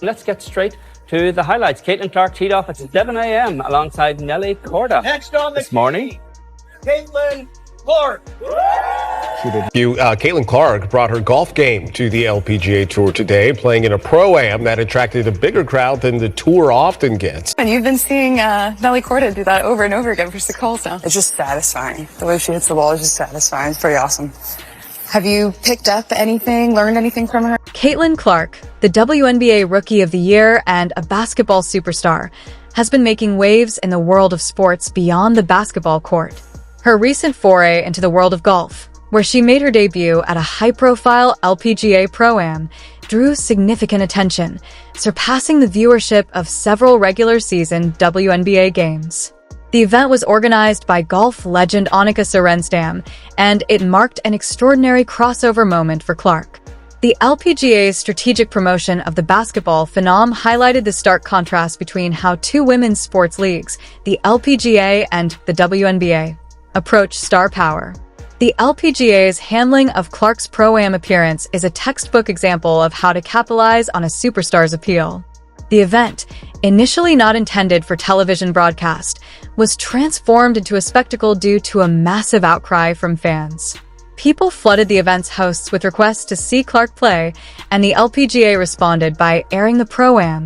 Let's get straight to the highlights. Caitlin Clark teed off at 7 a.m. alongside Nelly Korda. Next on this morning, Caitlin Clark. Caitlin Clark brought her golf game to the LPGA Tour today, playing in a Pro-Am that attracted a bigger crowd than the Tour often gets. And you've been seeing Nelly Korda do that over and over again for 6 holes now. It's just satisfying. The way she hits the ball is just satisfying. It's pretty awesome. Have you picked up anything, learned anything from her? Caitlin Clark, the WNBA Rookie of the Year and a basketball superstar, has been making waves in the world of sports beyond the basketball court. Her recent foray into the world of golf, where she made her debut at a high-profile LPGA Pro-Am, drew significant attention, surpassing the viewership of several regular season WNBA games. The event was organized by golf legend Annika Sorenstam, and it marked an extraordinary crossover moment for Clark. The LPGA's strategic promotion of the basketball phenom highlighted the stark contrast between how two women's sports leagues, the LPGA and the WNBA, approach star power. The LPGA's handling of Clark's Pro-Am appearance is a textbook example of how to capitalize on a superstar's appeal. The event, initially not intended for television broadcast, was transformed into a spectacle due to a massive outcry from fans. People flooded the event's hosts with requests to see Clark play, and the LPGA responded by airing the Pro-Am,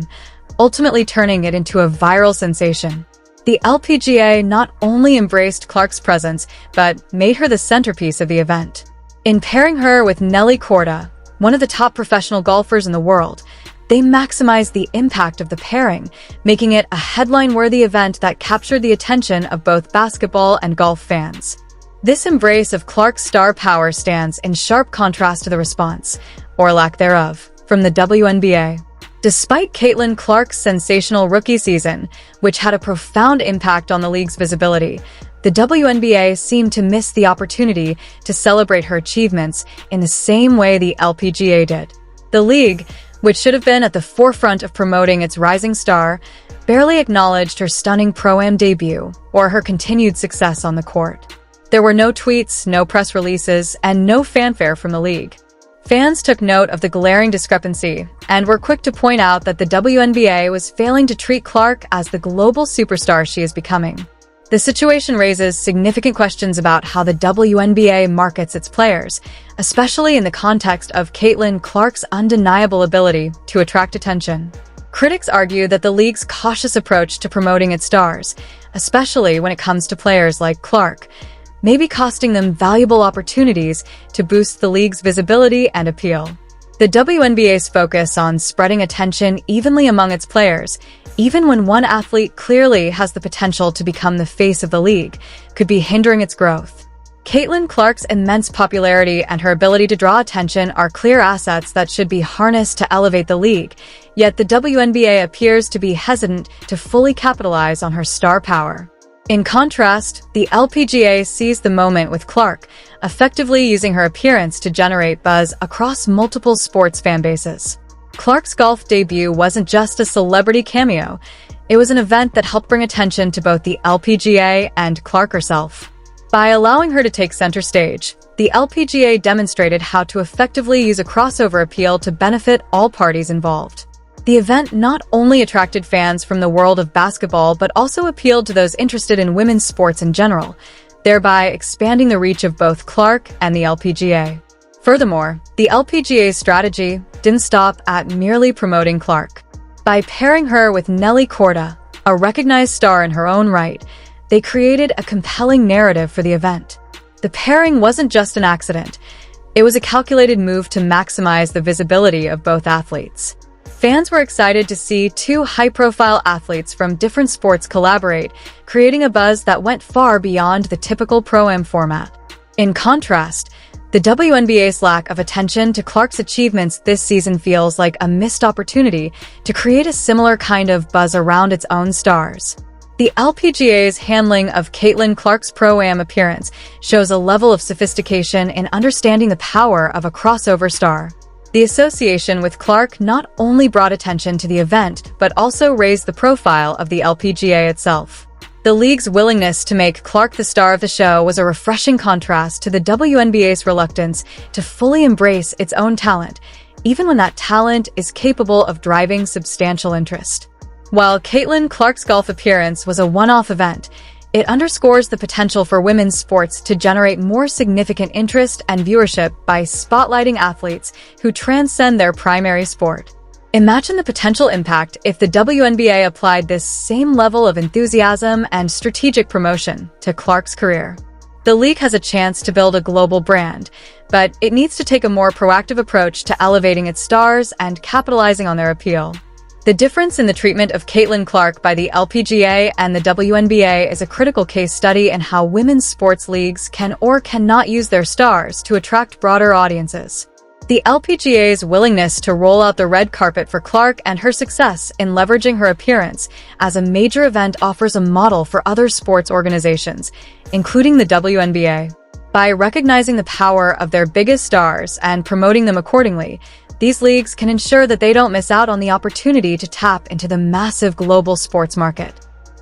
ultimately turning it into a viral sensation. The LPGA not only embraced Clark's presence, but made her the centerpiece of the event. In pairing her with Nelly Korda, one of the top professional golfers in the world, they maximized the impact of the pairing, making it a headline-worthy event that captured the attention of both basketball and golf fans. This embrace of Clark's star power stands in sharp contrast to the response, or lack thereof, from the WNBA. Despite Caitlin Clark's sensational rookie season, which had a profound impact on the league's visibility, the WNBA seemed to miss the opportunity to celebrate her achievements in the same way the LPGA did. The league, which should have been at the forefront of promoting its rising star, barely acknowledged her stunning Pro-Am debut or her continued success on the court. There were no tweets, no press releases, and no fanfare from the league. Fans took note of the glaring discrepancy and were quick to point out that the WNBA was failing to treat Clark as the global superstar she is becoming. The situation raises significant questions about how the WNBA markets its players, especially in the context of Caitlin Clark's undeniable ability to attract attention. Critics argue that the league's cautious approach to promoting its stars, especially when it comes to players like Clark, may be costing them valuable opportunities to boost the league's visibility and appeal. The WNBA's focus on spreading attention evenly among its players, even when one athlete clearly has the potential to become the face of the league, could be hindering its growth. Caitlin Clark's immense popularity and her ability to draw attention are clear assets that should be harnessed to elevate the league, yet the WNBA appears to be hesitant to fully capitalize on her star power. In contrast, the LPGA seized the moment with Clark, effectively using her appearance to generate buzz across multiple sports fan bases. Clark's golf debut wasn't just a celebrity cameo, it was an event that helped bring attention to both the LPGA and Clark herself. By allowing her to take center stage, the LPGA demonstrated how to effectively use a crossover appeal to benefit all parties involved. The event not only attracted fans from the world of basketball but also appealed to those interested in women's sports in general, thereby expanding the reach of both Clark and the LPGA. Furthermore, the LPGA's strategy didn't stop at merely promoting Clark. By pairing her with Nelly Korda, a recognized star in her own right, they created a compelling narrative for the event. The pairing wasn't just an accident, it was a calculated move to maximize the visibility of both athletes. Fans were excited to see two high-profile athletes from different sports collaborate, creating a buzz that went far beyond the typical Pro-Am format. In contrast, the WNBA's lack of attention to Clark's achievements this season feels like a missed opportunity to create a similar kind of buzz around its own stars. The LPGA's handling of Caitlin Clark's Pro-Am appearance shows a level of sophistication in understanding the power of a crossover star. The association with Clark not only brought attention to the event, but also raised the profile of the LPGA itself. The league's willingness to make Clark the star of the show was a refreshing contrast to the WNBA's reluctance to fully embrace its own talent, even when that talent is capable of driving substantial interest. While Caitlin Clark's golf appearance was a one-off event, it underscores the potential for women's sports to generate more significant interest and viewership by spotlighting athletes who transcend their primary sport. Imagine the potential impact if the WNBA applied this same level of enthusiasm and strategic promotion to Clark's career. The league has a chance to build a global brand, but it needs to take a more proactive approach to elevating its stars and capitalizing on their appeal. The difference in the treatment of Caitlin Clark by the LPGA and the WNBA is a critical case study in how women's sports leagues can or cannot use their stars to attract broader audiences. The LPGA's willingness to roll out the red carpet for Clark and her success in leveraging her appearance as a major event offers a model for other sports organizations, including the WNBA. By recognizing the power of their biggest stars and promoting them accordingly, these leagues can ensure that they don't miss out on the opportunity to tap into the massive global sports market.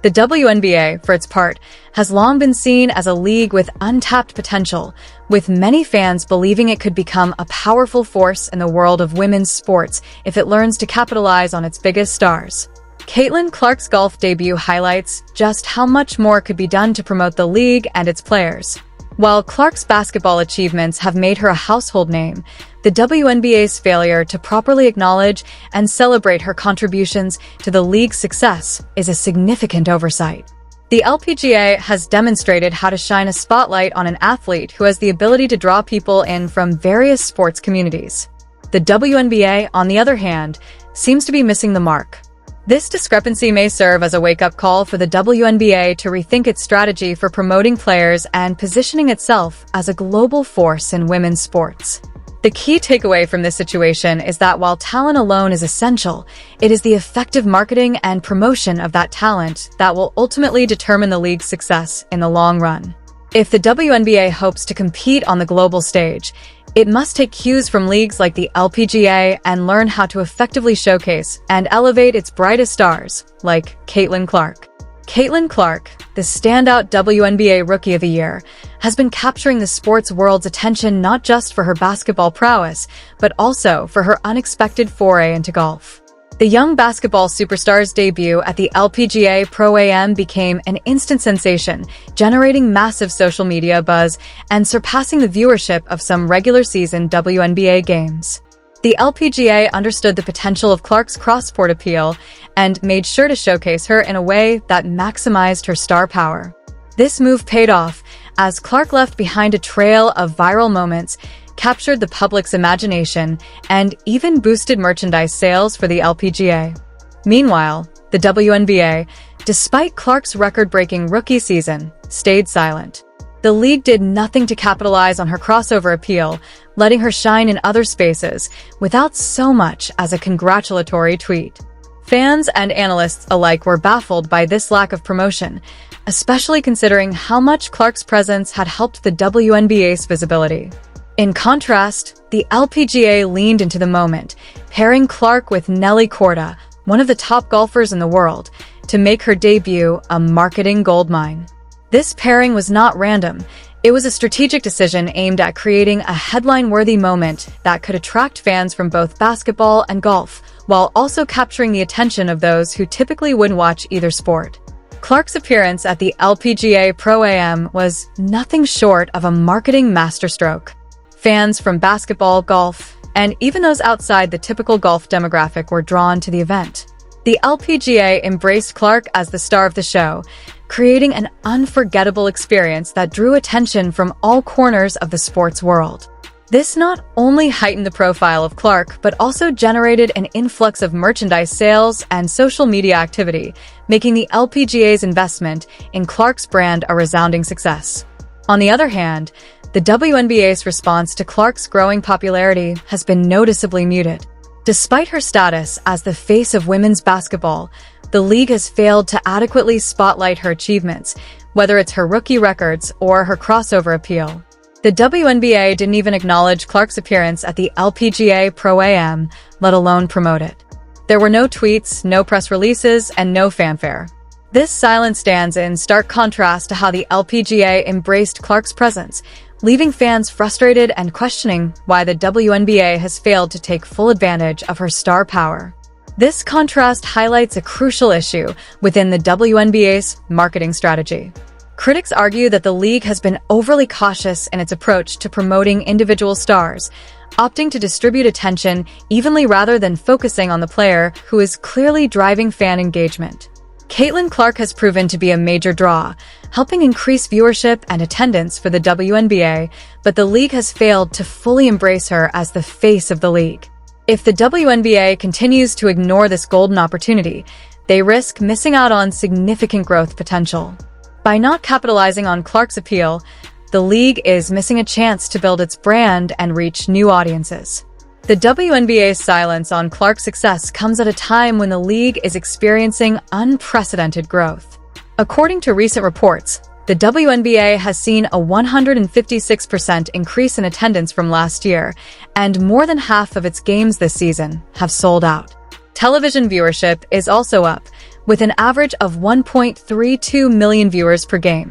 The WNBA, for its part, has long been seen as a league with untapped potential, with many fans believing it could become a powerful force in the world of women's sports if it learns to capitalize on its biggest stars. Caitlin Clark's golf debut highlights just how much more could be done to promote the league and its players. While Clark's basketball achievements have made her a household name, the WNBA's failure to properly acknowledge and celebrate her contributions to the league's success is a significant oversight. The LPGA has demonstrated how to shine a spotlight on an athlete who has the ability to draw people in from various sports communities. The WNBA, on the other hand, seems to be missing the mark. This discrepancy may serve as a wake-up call for the WNBA to rethink its strategy for promoting players and positioning itself as a global force in women's sports. The key takeaway from this situation is that while talent alone is essential, it is the effective marketing and promotion of that talent that will ultimately determine the league's success in the long run. If the WNBA hopes to compete on the global stage, it must take cues from leagues like the LPGA and learn how to effectively showcase and elevate its brightest stars, like Caitlin Clark. Caitlin Clark, the standout WNBA Rookie of the Year, has been capturing the sports world's attention not just for her basketball prowess, but also for her unexpected foray into golf. The young basketball superstar's debut at the LPGA Pro-Am became an instant sensation, generating massive social media buzz and surpassing the viewership of some regular-season WNBA games. The LPGA understood the potential of Clark's cross-sport appeal and made sure to showcase her in a way that maximized her star power. This move paid off, as Clark left behind a trail of viral moments, captured the public's imagination, and even boosted merchandise sales for the LPGA. Meanwhile, the WNBA, despite Clark's record-breaking rookie season, stayed silent. The league did nothing to capitalize on her crossover appeal, letting her shine in other spaces without so much as a congratulatory tweet. Fans and analysts alike were baffled by this lack of promotion, especially considering how much Clark's presence had helped the WNBA's visibility. In contrast, the LPGA leaned into the moment, pairing Clark with Nelly Korda, one of the top golfers in the world, to make her debut a marketing goldmine. This pairing was not random. It was a strategic decision aimed at creating a headline-worthy moment that could attract fans from both basketball and golf, while also capturing the attention of those who typically wouldn't watch either sport. Clark's appearance at the LPGA Pro-Am was nothing short of a marketing masterstroke. Fans from basketball, golf, and even those outside the typical golf demographic were drawn to the event. The LPGA embraced Clark as the star of the show, creating an unforgettable experience that drew attention from all corners of the sports world. This not only heightened the profile of Clark, but also generated an influx of merchandise sales and social media activity, making the LPGA's investment in Clark's brand a resounding success. On the other hand, the WNBA's response to Clark's growing popularity has been noticeably muted. Despite her status as the face of women's basketball, the league has failed to adequately spotlight her achievements, whether it's her rookie records or her crossover appeal. The WNBA didn't even acknowledge Clark's appearance at the LPGA Pro-Am, let alone promote it. There were no tweets, no press releases, and no fanfare. This silence stands in stark contrast to how the LPGA embraced Clark's presence, leaving fans frustrated and questioning why the WNBA has failed to take full advantage of her star power. This contrast highlights a crucial issue within the WNBA's marketing strategy. Critics argue that the league has been overly cautious in its approach to promoting individual stars, opting to distribute attention evenly rather than focusing on the player who is clearly driving fan engagement. Caitlin Clark has proven to be a major draw, helping increase viewership and attendance for the WNBA, but the league has failed to fully embrace her as the face of the league. If the WNBA continues to ignore this golden opportunity, they risk missing out on significant growth potential. By not capitalizing on Clark's appeal, the league is missing a chance to build its brand and reach new audiences. The WNBA's silence on Clark's success comes at a time when the league is experiencing unprecedented growth. According to recent reports, the WNBA has seen a 156% increase in attendance from last year, and more than half of its games this season have sold out. Television viewership is also up, with an average of 1.32 million viewers per game,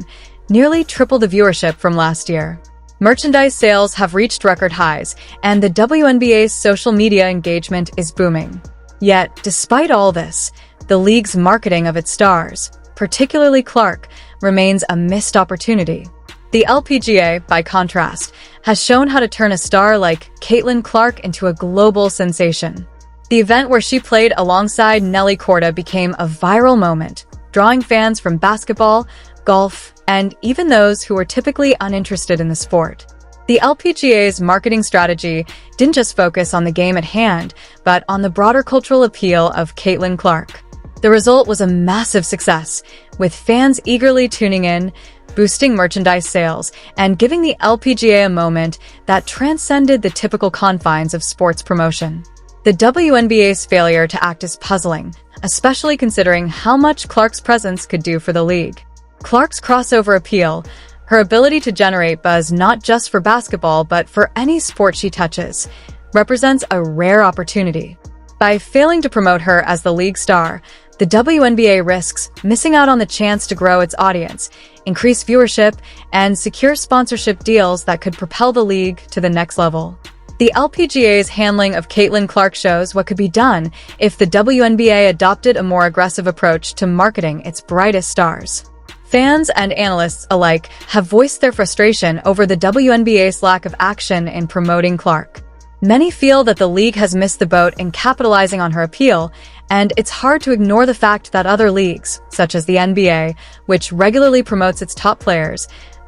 nearly triple the viewership from last year. Merchandise sales have reached record highs, and the WNBA's social media engagement is booming. Yet, despite all this, the league's marketing of its stars, particularly Clark, remains a missed opportunity. The LPGA, by contrast, has shown how to turn a star like Caitlin Clark into a global sensation. The event where she played alongside Nelly Korda became a viral moment, drawing fans from basketball, golf, and even those who were typically uninterested in the sport. The LPGA's marketing strategy didn't just focus on the game at hand, but on the broader cultural appeal of Caitlin Clark. The result was a massive success, with fans eagerly tuning in, boosting merchandise sales, and giving the LPGA a moment that transcended the typical confines of sports promotion. The WNBA's failure to act is puzzling, especially considering how much Clark's presence could do for the league. Clark's crossover appeal, her ability to generate buzz not just for basketball but for any sport she touches, represents a rare opportunity. By failing to promote her as the league star, the WNBA risks missing out on the chance to grow its audience, increase viewership, and secure sponsorship deals that could propel the league to the next level. The LPGA's handling of Caitlin Clark shows what could be done if the WNBA adopted a more aggressive approach to marketing its brightest stars. Fans and analysts alike have voiced their frustration over the WNBA's lack of action in promoting Clark. Many feel that the league has missed the boat in capitalizing on her appeal, and it's hard to ignore the fact that other leagues, such as the NBA, which regularly promotes its top players,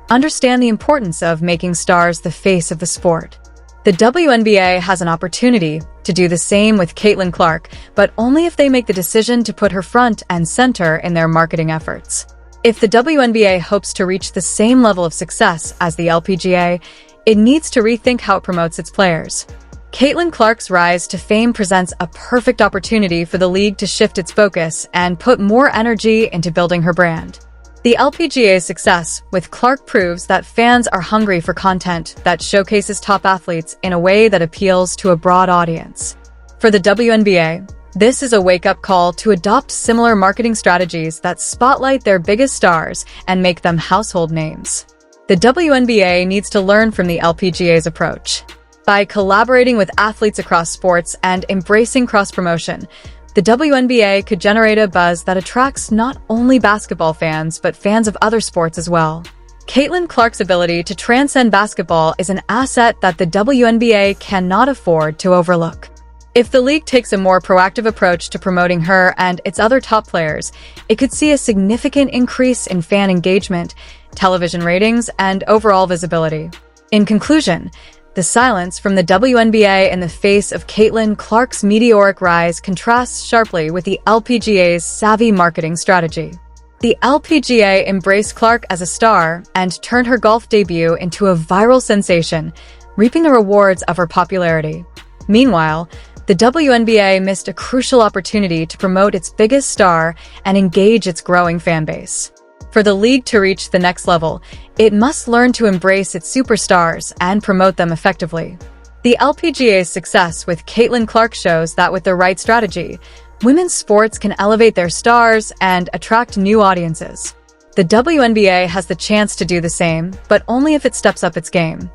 understand the importance of making stars the face of the sport. The WNBA has an opportunity to do the same with Caitlin Clark, but only if they make the decision to put her front and center in their marketing efforts. If the WNBA hopes to reach the same level of success as the LPGA, it needs to rethink how it promotes its players. Caitlin Clark's rise to fame presents a perfect opportunity for the league to shift its focus and put more energy into building her brand. The LPGA's success with Clark proves that fans are hungry for content that showcases top athletes in a way that appeals to a broad audience. For the WNBA, this is a wake-up call to adopt similar marketing strategies that spotlight their biggest stars and make them household names. The WNBA needs to learn from the LPGA's approach. By collaborating with athletes across sports and embracing cross-promotion, the WNBA could generate a buzz that attracts not only basketball fans, but fans of other sports as well. Caitlin Clark's ability to transcend basketball is an asset that the WNBA cannot afford to overlook. If the league takes a more proactive approach to promoting her and its other top players, it could see a significant increase in fan engagement, television ratings, and overall visibility. In conclusion, the silence from the WNBA in the face of Caitlin Clark's meteoric rise contrasts sharply with the LPGA's savvy marketing strategy. The LPGA embraced Clark as a star and turned her golf debut into a viral sensation, reaping the rewards of her popularity. Meanwhile, the WNBA missed a crucial opportunity to promote its biggest star and engage its growing fan base. For the league to reach the next level, it must learn to embrace its superstars and promote them effectively. The LPGA's success with Caitlin Clark shows that with the right strategy, women's sports can elevate their stars and attract new audiences. The WNBA has the chance to do the same, but only if it steps up its game.